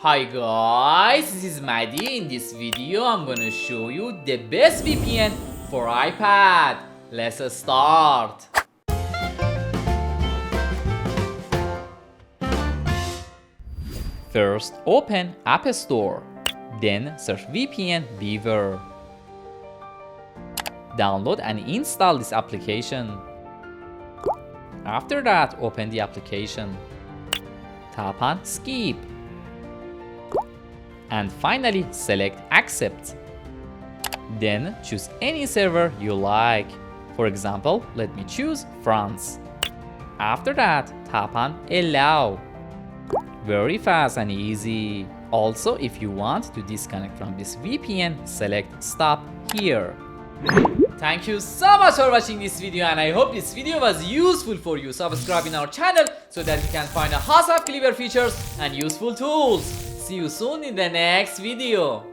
Hi guys, this is Maddie. In this video I'm gonna show you the best VPN for iPad. Let's start. First, open App Store, then search VPN Beaver. Download and install this application. After that, open the application. Tap on Skip. And finally, select Accept. Then choose any server you like. For example, let me choose France. After that, tap on Allow. Very fast and easy. Also, if you want to disconnect from this VPN, select Stop here. Thank you so much for watching this video, and I hope this video was useful for you. Subscribe in our channel so that you can find a host of clever features and useful tools. See you soon in the next video.